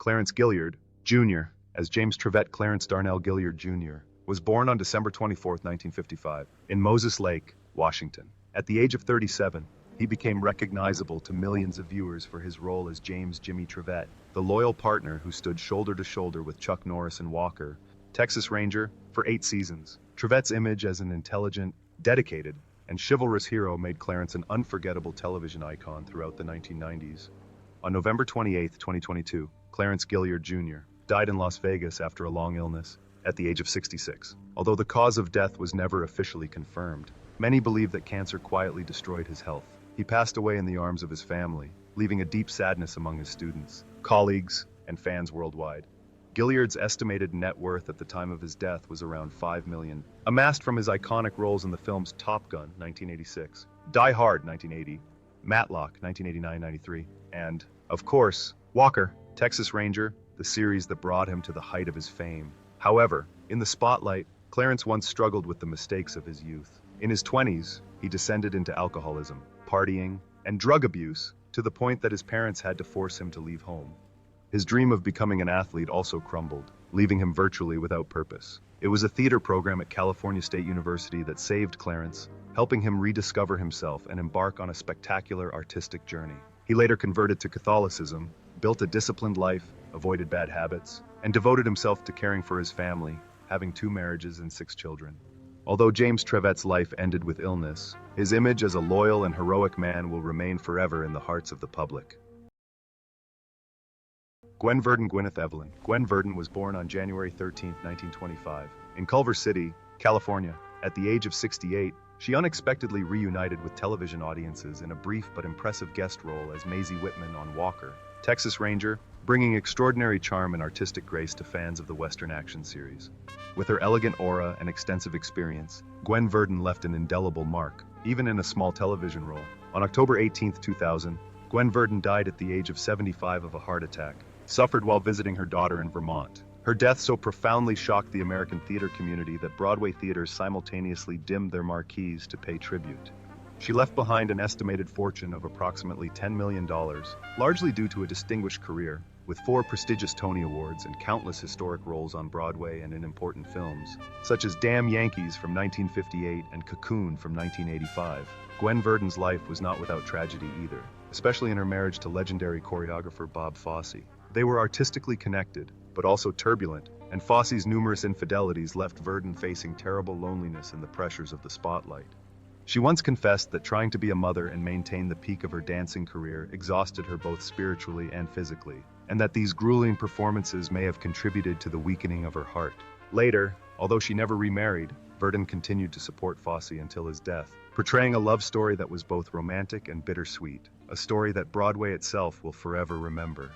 Clarence Gilliard, Jr., as James Trevett Clarence Darnell Gilliard, Jr., was born on December 24, 1955, in Moses Lake, Washington. At the age of 37, he became recognizable to millions of viewers for his role as James "Jimmy" Trevett, the loyal partner who stood shoulder to shoulder with Chuck Norris and Walker, Texas Ranger, for 8 seasons. Trevett's image as an intelligent, dedicated, and chivalrous hero made Clarence an unforgettable television icon throughout the 1990s. On November 28, 2022, Clarence Gilliard, Jr. died in Las Vegas after a long illness, at the age of 66. Although the cause of death was never officially confirmed, many believe that cancer quietly destroyed his health. He passed away in the arms of his family, leaving a deep sadness among his students, colleagues, and fans worldwide. Gilliard's estimated net worth at the time of his death was around $5 million, amassed from his iconic roles in the films Top Gun, 1986, Die Hard, 1980, Matlock, 1989-93, and, of course, Walker, Texas Ranger, the series that brought him to the height of his fame. However, in the spotlight, Clarence once struggled with the mistakes of his youth. In his 20s, he descended into alcoholism, partying, and drug abuse, to the point that his parents had to force him to leave home. His dream of becoming an athlete also crumbled, leaving him virtually without purpose. It was a theater program at California State University that saved Clarence, helping him rediscover himself and embark on a spectacular artistic journey. He later converted to Catholicism, built a disciplined life, avoided bad habits, and devoted himself to caring for his family, having 2 marriages and 6 children. Although James Trevett's life ended with illness, his image as a loyal and heroic man will remain forever in the hearts of the public. Gwen Verdon Gwyneth Evelyn. Gwen Verdon was born on January 13, 1925, in Culver City, California. At the age of 68, she unexpectedly reunited with television audiences in a brief but impressive guest role as Maisie Whitman on Walker, Texas Ranger, bringing extraordinary charm and artistic grace to fans of the Western action series. With her elegant aura and extensive experience, Gwen Verdon left an indelible mark, even in a small television role. On October 18, 2000, Gwen Verdon died at the age of 75 of a heart attack, suffered while visiting her daughter in Vermont. Her death so profoundly shocked the American theater community that Broadway theaters simultaneously dimmed their marquees to pay tribute. She left behind an estimated fortune of approximately $10 million, largely due to a distinguished career, with 4 prestigious Tony Awards and countless historic roles on Broadway and in important films, such as Damn Yankees from 1958 and Cocoon from 1985. Gwen Verdon's life was not without tragedy either, especially in her marriage to legendary choreographer Bob Fosse. They were artistically connected, but also turbulent, and Fosse's numerous infidelities left Verdon facing terrible loneliness and the pressures of the spotlight. She once confessed that trying to be a mother and maintain the peak of her dancing career exhausted her both spiritually and physically, and that these grueling performances may have contributed to the weakening of her heart. Later, although she never remarried, Verdon continued to support Fosse until his death, portraying a love story that was both romantic and bittersweet, a story that Broadway itself will forever remember.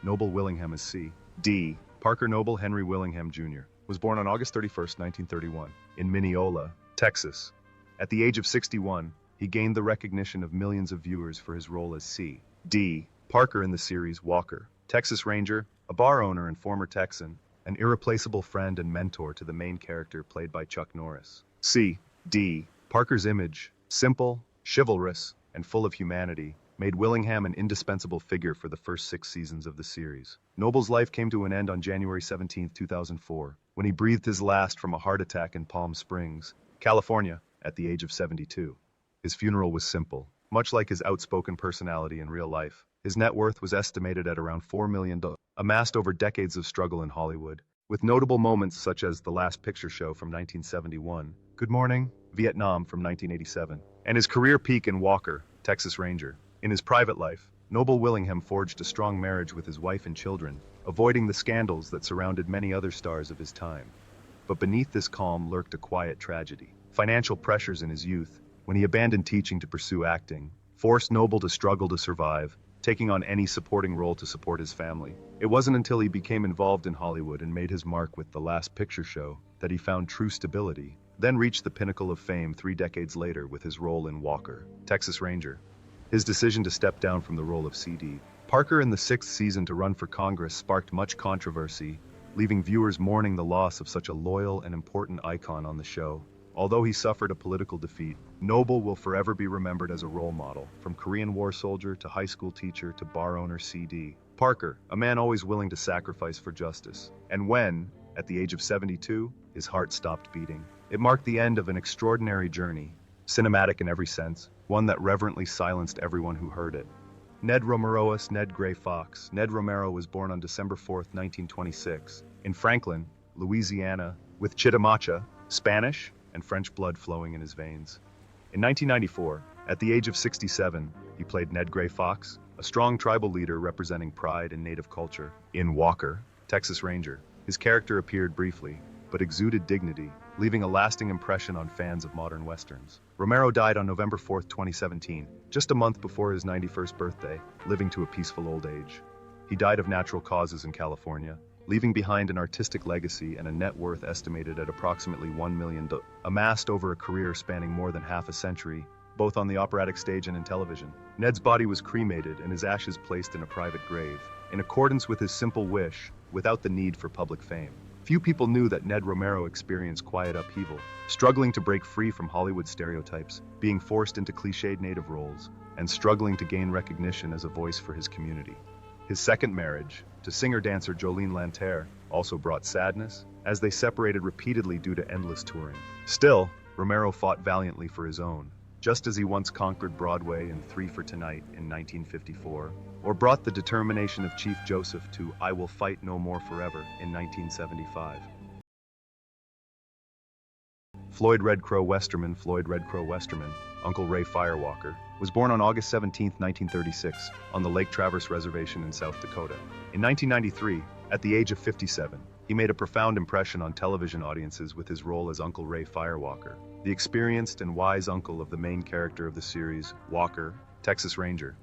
Noble Willingham as C. D. Parker Noble Henry Willingham, Jr. was born on August 31, 1931, in Mineola, Texas. At the age of 61, he gained the recognition of millions of viewers for his role as C. D. Parker in the series Walker, Texas Ranger, a bar owner and former Texan, an irreplaceable friend and mentor to the main character played by Chuck Norris. C. D. Parker's image, simple, chivalrous, and full of humanity, made Willingham an indispensable figure for the first 6 seasons of the series. Noble's life came to an end on January 17, 2004, when he breathed his last from a heart attack in Palm Springs, California, at the age of 72. His funeral was simple. Much like his outspoken personality in real life, his net worth was estimated at around $4 million, amassed over decades of struggle in Hollywood, with notable moments such as The Last Picture Show from 1971, Good Morning, Vietnam from 1987, and his career peak in Walker, Texas Ranger. In his private life, Noble Willingham forged a strong marriage with his wife and children, avoiding the scandals that surrounded many other stars of his time. But beneath this calm lurked a quiet tragedy. Financial pressures in his youth, when he abandoned teaching to pursue acting, forced Noble to struggle to survive, taking on any supporting role to support his family. It wasn't until he became involved in Hollywood and made his mark with The Last Picture Show that he found true stability, then reached the pinnacle of fame 3 decades later with his role in Walker, Texas Ranger. His decision to step down from the role of C.D. Parker in the 6th season to run for Congress sparked much controversy, leaving viewers mourning the loss of such a loyal and important icon on the show. Although he suffered a political defeat, Noble will forever be remembered as a role model, from Korean War soldier to high school teacher to bar owner. C.D. Parker, a man always willing to sacrifice for justice. And when, at the age of 72, his heart stopped beating, it marked the end of an extraordinary journey, cinematic in every sense, one that reverently silenced everyone who heard it. Ned Romero's Ned Gray Fox. Ned Romero was born on December 4, 1926, in Franklin, Louisiana, with Chitimacha, Spanish, and French blood flowing in his veins. In 1994, at the age of 67, he played Ned Gray Fox, a strong tribal leader representing pride and native culture, in Walker, Texas Ranger. His character appeared briefly, but exuded dignity, leaving a lasting impression on fans of modern westerns. Romero died on November 4, 2017, just a month before his 91st birthday, living to a peaceful old age. He died of natural causes in California, leaving behind an artistic legacy and a net worth estimated at approximately $1 million, amassed over a career spanning more than half a century, both on the operatic stage and in television. Ned's body was cremated and his ashes placed in a private grave, in accordance with his simple wish, without the need for public fame. Few people knew that Ned Romero experienced quiet upheaval, struggling to break free from Hollywood stereotypes, being forced into cliched native roles, and struggling to gain recognition as a voice for his community. His second marriage, to singer-dancer Jolene Lanter, also brought sadness, as they separated repeatedly due to endless touring. Still, Romero fought valiantly for his own, just as he once conquered Broadway in 3 for Tonight in 1954, or brought the determination of Chief Joseph to I Will Fight No More Forever in 1975. Floyd Red Crow Westerman. Floyd Red Crow Westerman, Uncle Ray Firewalker, was born on August 17, 1936, on the Lake Traverse Reservation in South Dakota. In 1993, at the age of 57, he made a profound impression on television audiences with his role as Uncle Ray Firewalker, the experienced and wise uncle of the main character of the series, Walker, Texas Ranger.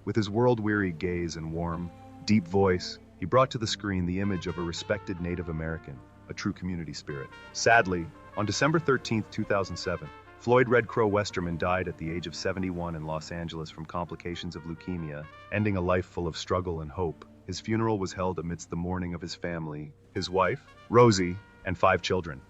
With his world-weary gaze and warm, deep voice, he brought to the screen the image of a respected Native American, a true community spirit. Sadly, on December 13, 2007, Floyd Red Crow Westerman died at the age of 71 in Los Angeles from complications of leukemia, ending a life full of struggle and hope. His funeral was held amidst the mourning of his family, his wife, Rosie, and 5 children.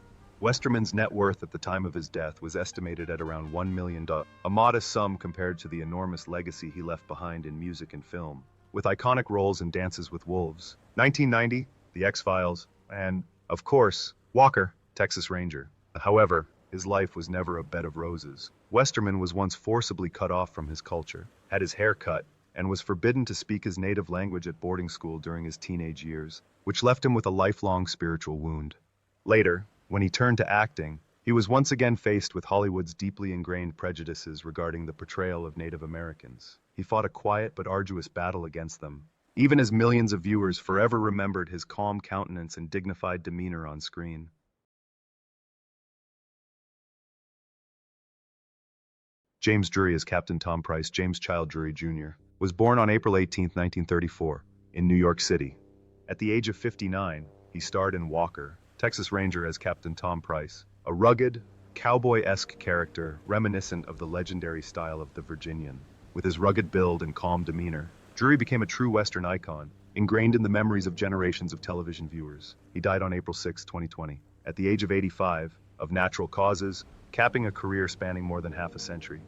Westerman's net worth at the time of his death was estimated at around $1 million, a modest sum compared to the enormous legacy he left behind in music and film. With iconic roles in Dances with Wolves, 1990, The X-Files, and, of course, Walker, Texas Ranger. However, his life was never a bed of roses. Westerman was once forcibly cut off from his culture, had his hair cut, and was forbidden to speak his native language at boarding school during his teenage years, which left him with a lifelong spiritual wound. Later, when he turned to acting, he was once again faced with Hollywood's deeply ingrained prejudices regarding the portrayal of Native Americans. He fought a quiet but arduous battle against them, even as millions of viewers forever remembered his calm countenance and dignified demeanor on screen. James Drury as Captain Tom Price. James Child Drury Jr. was born on April 18, 1934, in New York City. At the age of 59, he starred in Walker, Texas Ranger as Captain Tom Price, a rugged, cowboy-esque character reminiscent of the legendary style of the Virginian. With his rugged build and calm demeanor, Drury became a true Western icon, ingrained in the memories of generations of television viewers. He died on April 6, 2020, at the age of 85, of natural causes, capping a career spanning more than half a century.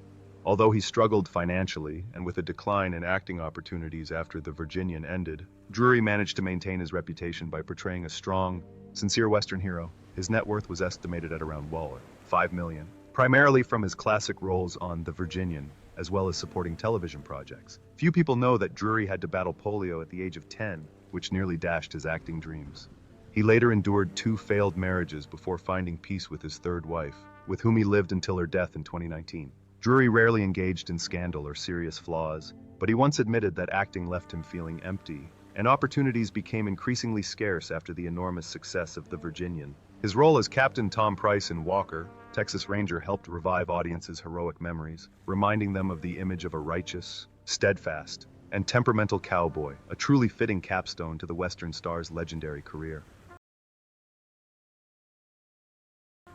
Although he struggled financially and with a decline in acting opportunities after The Virginian ended, Drury managed to maintain his reputation by portraying a strong, sincere Western hero. His net worth was estimated at around $5 million, primarily from his classic roles on The Virginian, as well as supporting television projects. Few people know that Drury had to battle polio at the age of 10, which nearly dashed his acting dreams. He later endured 2 failed marriages before finding peace with his third wife, with whom he lived until her death in 2019. Drury rarely engaged in scandal or serious flaws, but he once admitted that acting left him feeling empty, and opportunities became increasingly scarce after the enormous success of The Virginian. His role as Captain Tom Price in Walker, Texas Ranger helped revive audiences' heroic memories, reminding them of the image of a righteous, steadfast, and temperamental cowboy, a truly fitting capstone to the Western star's legendary career.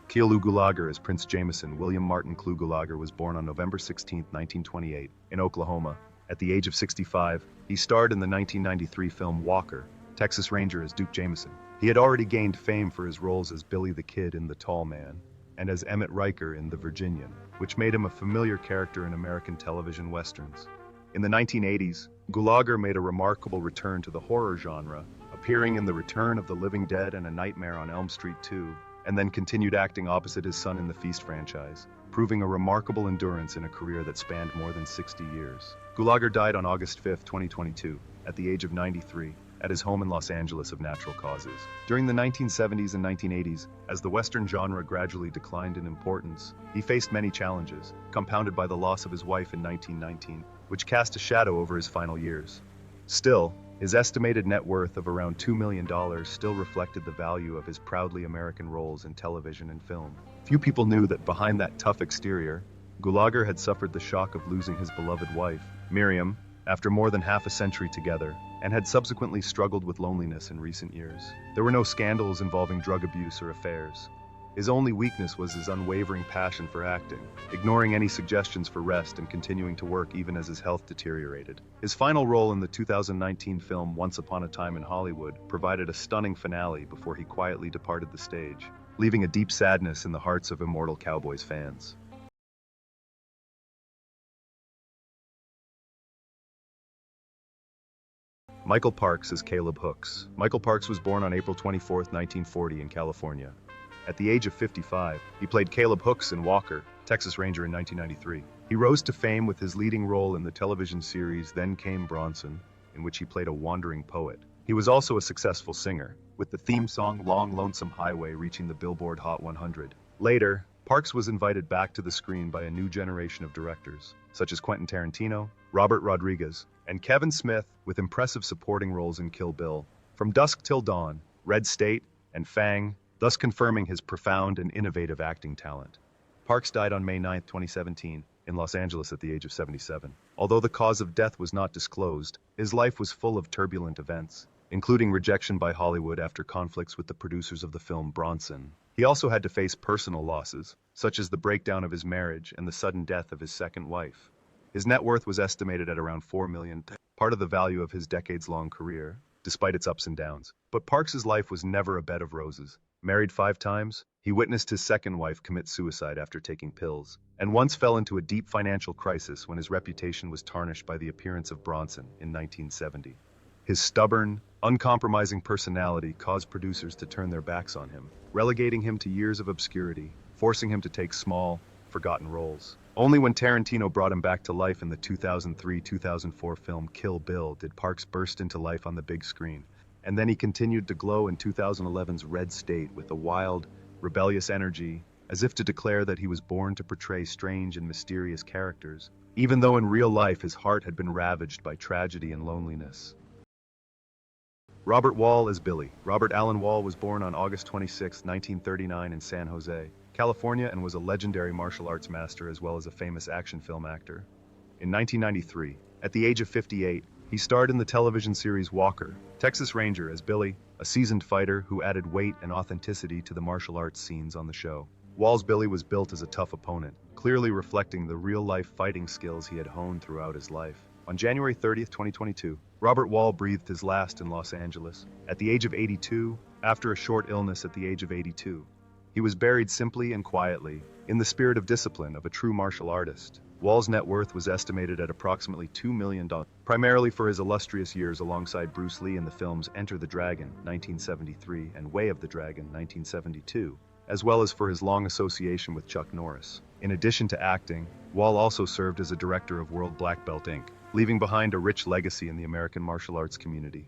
Klugelager as Prince Jameson. William Martin Klugelager was born on November 16, 1928, in Oklahoma. At the age of 65, he starred in the 1993 film Walker, Texas Ranger as Duke Jameson. He had already gained fame for his roles as Billy the Kid in The Tall Man, and as Emmett Riker in The Virginian, which made him a familiar character in American television westerns. In the 1980s, Gulager made a remarkable return to the horror genre, appearing in The Return of the Living Dead and A Nightmare on Elm Street 2, and then continued acting opposite his son in the Feast franchise, proving a remarkable endurance in a career that spanned more than 60 years. Gulager died on August 5, 2022, at the age of 93, at his home in Los Angeles of natural causes. During the 1970s and 1980s, as the Western genre gradually declined in importance, he faced many challenges, compounded by the loss of his wife in 1919, which cast a shadow over his final years. Still, his estimated net worth of around $2 million still reflected the value of his proudly American roles in television and film. Few people knew that behind that tough exterior, Gulager had suffered the shock of losing his beloved wife, Miriam, after more than half a century together, and had subsequently struggled with loneliness in recent years. There were no scandals involving drug abuse or affairs. His only weakness was his unwavering passion for acting, ignoring any suggestions for rest and continuing to work even as his health deteriorated. His final role in the 2019 film Once Upon a Time in Hollywood provided a stunning finale before he quietly departed the stage, leaving a deep sadness in the hearts of Immortal Cowboys fans. Michael Parks as Caleb Hooks. Michael Parks was born on April 24, 1940 in California. At the age of 55, he played Caleb Hooks in Walker, Texas Ranger in 1993. He rose to fame with his leading role in the television series Then Came Bronson, in which he played a wandering poet. He was also a successful singer, with the theme song Long Lonesome Highway reaching the Billboard Hot 100. Later, Parks was invited back to the screen by a new generation of directors, such as Quentin Tarantino, Robert Rodriguez, and Kevin Smith, with impressive supporting roles in Kill Bill, From Dusk Till Dawn, Red State, and Fang, thus confirming his profound and innovative acting talent. Parks died on May 9, 2017, in Los Angeles at the age of 77. Although the cause of death was not disclosed, his life was full of turbulent events, including rejection by Hollywood after conflicts with the producers of the film Bronson. He also had to face personal losses, such as the breakdown of his marriage and the sudden death of his second wife. His net worth was estimated at around $4 million, part of the value of his decades-long career, despite its ups and downs. But Parks's life was never a bed of roses. Married 5 times, he witnessed his second wife commit suicide after taking pills, and once fell into a deep financial crisis when his reputation was tarnished by the appearance of Bronson in 1970. His stubborn, uncompromising personality caused producers to turn their backs on him, relegating him to years of obscurity, forcing him to take small, forgotten roles. Only when Tarantino brought him back to life in the 2003-2004 film Kill Bill did Parks burst into life on the big screen, and then he continued to glow in 2011's Red State with a wild, rebellious energy, as if to declare that he was born to portray strange and mysterious characters, even though in real life his heart had been ravaged by tragedy and loneliness. Robert Wall as Billy. Robert Allen Wall was born on August 26, 1939 in San Jose, California, and was a legendary martial arts master as well as a famous action film actor. In 1993, at the age of 58, he starred in the television series Walker, Texas Ranger as Billy, a seasoned fighter who added weight and authenticity to the martial arts scenes on the show. Wall's Billy was built as a tough opponent, clearly reflecting the real-life fighting skills he had honed throughout his life. On January 30, 2022, Robert Wall breathed his last in Los Angeles, at the age of 82, after a short illness at the age of 82. He was buried simply and quietly, in the spirit of discipline of a true martial artist. Wall's net worth was estimated at approximately $2 million, primarily for his illustrious years alongside Bruce Lee in the films Enter the Dragon, 1973, and Way of the Dragon, 1972, as well as for his long association with Chuck Norris. In addition to acting, Wall also served as a director of World Black Belt Inc., leaving behind a rich legacy in the American martial arts community.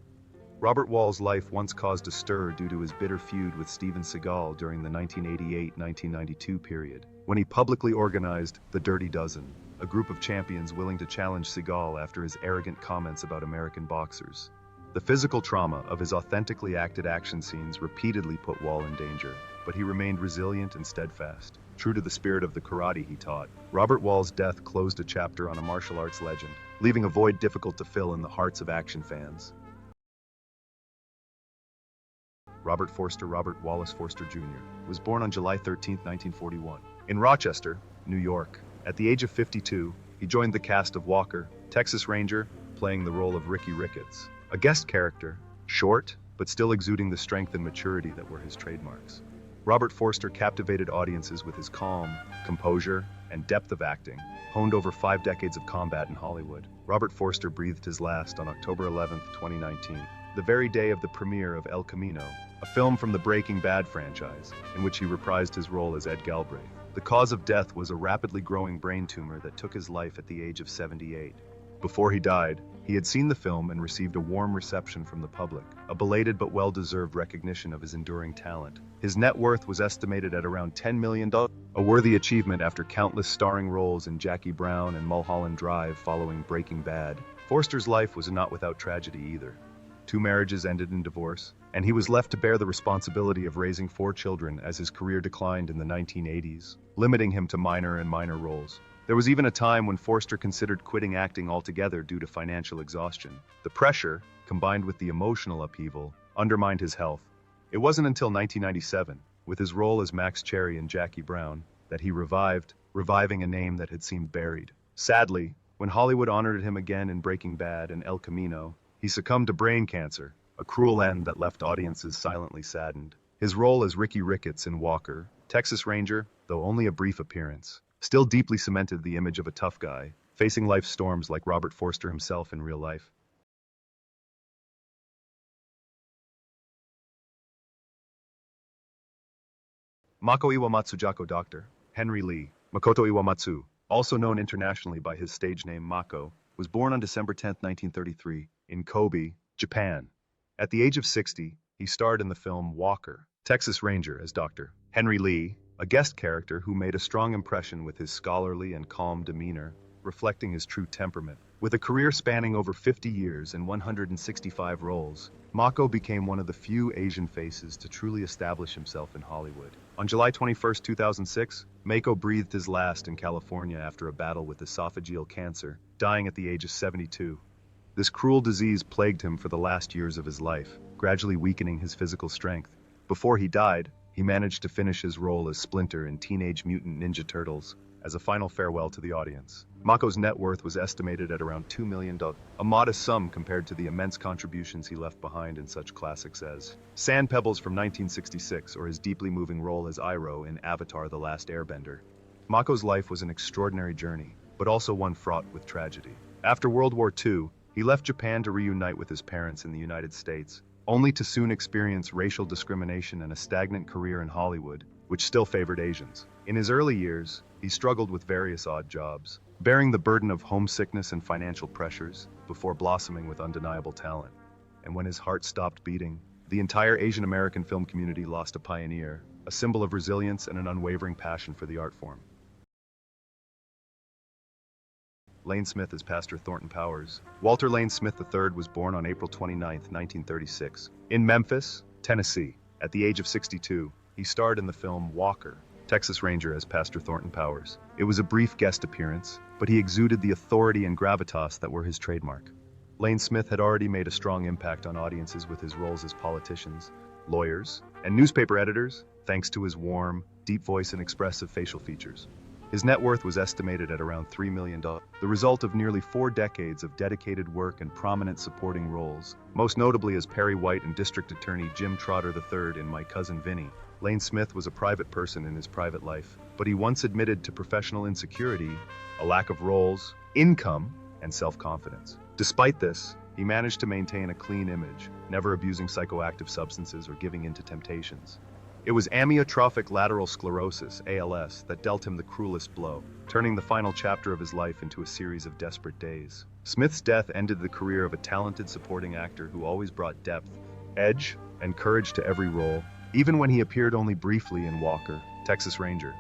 Robert Wall's life once caused a stir due to his bitter feud with Steven Seagal during the 1988-1992 period, when he publicly organized the Dirty Dozen, a group of champions willing to challenge Seagal after his arrogant comments about American boxers. The physical trauma of his authentically acted action scenes repeatedly put Wall in danger, but he remained resilient and steadfast, true to the spirit of the karate he taught. Robert Wall's death closed a chapter on a martial arts legend, leaving a void difficult to fill in the hearts of action fans. Robert Forster Robert Wallace Forster Jr. was born on July 13, 1941, in Rochester, New York. At the age of 52, he joined the cast of Walker, Texas Ranger, playing the role of Ricky Ricketts, a guest character, short, but still exuding the strength and maturity that were his trademarks. Robert Forster captivated audiences with his calm, composure, and depth of acting, honed over 5 decades of combat in Hollywood. Robert Forster breathed his last on October 11, 2019, the very day of the premiere of El Camino, a film from the Breaking Bad franchise, in which he reprised his role as Ed Galbraith. The cause of death was a rapidly growing brain tumor that took his life at the age of 78. Before he died, he had seen the film and received a warm reception from the public, a belated but well-deserved recognition of his enduring talent. His net worth was estimated at around $10 million, a worthy achievement after countless starring roles in Jackie Brown and Mulholland Drive following Breaking Bad. Forster's life was not without tragedy either. 2 marriages ended in divorce, and he was left to bear the responsibility of raising 4 children as his career declined in the 1980s, limiting him to minor roles. There was even a time when Forster considered quitting acting altogether due to financial exhaustion. The pressure, combined with the emotional upheaval, undermined his health. It wasn't until 1997, with his role as Max Cherry in Jackie Brown, that he reviving a name that had seemed buried. Sadly, when Hollywood honored him again in Breaking Bad and El Camino, he succumbed to brain cancer, a cruel end that left audiences silently saddened. His role as Ricky Ricketts in Walker, Texas Ranger, though only a brief appearance, still deeply cemented the image of a tough guy, facing life's storms like Robert Forster himself in real life. Mako Iwamatsu Jako Dr. Henry Lee, Makoto Iwamatsu, also known internationally by his stage name Mako, was born on December 10, 1933, in Kobe, Japan. At the age of 60, he starred in the film Walker, Texas Ranger as Dr. Henry Lee, a guest character who made a strong impression with his scholarly and calm demeanor, reflecting his true temperament. With a career spanning over 50 years and 165 roles, Mako became one of the few Asian faces to truly establish himself in Hollywood. On July 21, 2006, Mako breathed his last in California after a battle with esophageal cancer, dying at the age of 72. This cruel disease plagued him for the last years of his life, gradually weakening his physical strength. Before he died, he managed to finish his role as Splinter in Teenage Mutant Ninja Turtles as a final farewell to the audience. Mako's net worth was estimated at around $2 million, a modest sum compared to the immense contributions he left behind in such classics as Sand Pebbles from 1966 or his deeply moving role as Iroh in Avatar: The Last Airbender. Mako's life was an extraordinary journey, but also one fraught with tragedy. After World War II, he left Japan to reunite with his parents in the United States, only to soon experience racial discrimination and a stagnant career in Hollywood, which still favored Asians. In his early years, he struggled with various odd jobs, bearing the burden of homesickness and financial pressures before blossoming with undeniable talent. And when his heart stopped beating, the entire Asian American film community lost a pioneer, a symbol of resilience and an unwavering passion for the art form. Lane Smith as Pastor Thornton Powers. Walter Lane Smith III was born on April 29, 1936, in Memphis, Tennessee. At the age of 62, he starred in the film Walker, Texas Ranger as Pastor Thornton Powers. It was a brief guest appearance, but he exuded the authority and gravitas that were his trademark. Lane Smith had already made a strong impact on audiences with his roles as politicians, lawyers, and newspaper editors, thanks to his warm, deep voice and expressive facial features. His net worth was estimated at around $3 million, the result of nearly 4 decades of dedicated work and prominent supporting roles, most notably as Perry White and District Attorney Jim Trotter III in My Cousin Vinny. Lane Smith was a private person in his private life, but he once admitted to professional insecurity, a lack of roles, income, and self-confidence. Despite this, he managed to maintain a clean image, never abusing psychoactive substances or giving in to temptations. It was amyotrophic lateral sclerosis, ALS, that dealt him the cruelest blow, turning the final chapter of his life into a series of desperate days. Smith's death ended the career of a talented supporting actor who always brought depth, edge, and courage to every role, even when he appeared only briefly in Walker, Texas Ranger.